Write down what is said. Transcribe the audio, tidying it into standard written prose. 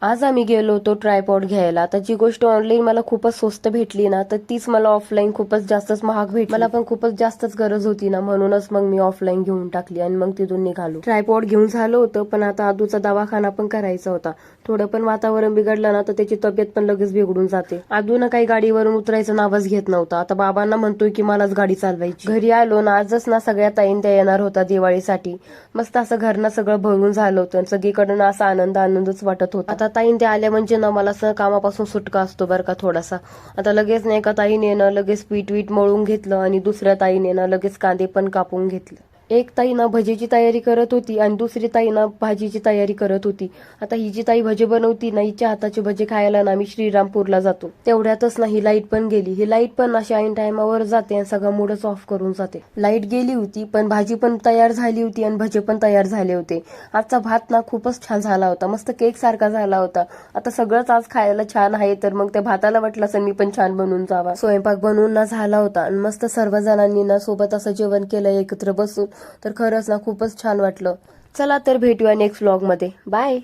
आज आम्ही गेलो होतो ट्रायपॉड घ्यायला. आता जी गोष्ट ऑनलाईन मला खूपच स्वस्त भेटली ना, तर तीच मला ऑफलाईन खूपच जास्तच महाग भेटली. मला पण खूपच जास्तच गरज होती ना, म्हणूनच मग मी ऑफलाईन घेऊन टाकली आणि मग तिथून निघालो. ट्रायपॉड घेऊन झालं होतं, पण आता आदूचा दवाखाना पण करायचा होता. थोडं पण वातावरण बिघडलं ना, तर त्याची तब्येत पण लगेच बिघडून जाते. आदूनं काही गाडीवरून उतरायचं नावच घेत नव्हता. आता बाबांना म्हणतोय की मलाच गाडी चालवायची. घरी आलो ना, आजच ना सगळ्या ताईन त्या येणार होता दिवाळीसाठी. मस्त असं घरनं सगळं भरून झालं होतं. सगळीकडनं असा आनंदच वाटत होता. आता ताईन ते आल्या म्हणजे ना मला असं कामापासून सुटका असतो बरं का थोडासा. आता लगेच नाही एका ताईने ना लगेच पीठ मळून घेतलं आणि दुसऱ्या ताईने ना लगेच कांदे पण कापून घेतले. एक ताई ना भजीची तयारी करत होती आणि दुसरी ताई ना भाजीची तयारी करत होती. आता ही जी ताई भजी बनवती ना, हिच्या हाताचे भजी खायला ना मी श्रीरामपूरला जातो. तेवढ्यातच ना ही लाईट पण गेली. ही लाईट पण अशी ऐन टायमावर जाते आणि सगळं मूडच ऑफ करून जाते. लाईट गेली होती पण भाजी पण तयार झाली होती आणि भजे पण तयार झाले होते. आजचा भात ना खूपच छान झाला होता, मस्त केक सारखा झाला होता. आता सगळंच आज खायला छान आहे, तर मग त्या भाताला वाटलं असं मी पण छान बनवून जावा. स्वयंपाक बनवून ना झाला होता आणि मस्त सर्वजणांनी ना सोबत असं जेवण केलं एकत्र बसून. तर खरंच ना खूपच छान वाटलं. चला तर भेटूया नेक्स्ट व्लॉग मध्ये. बाय.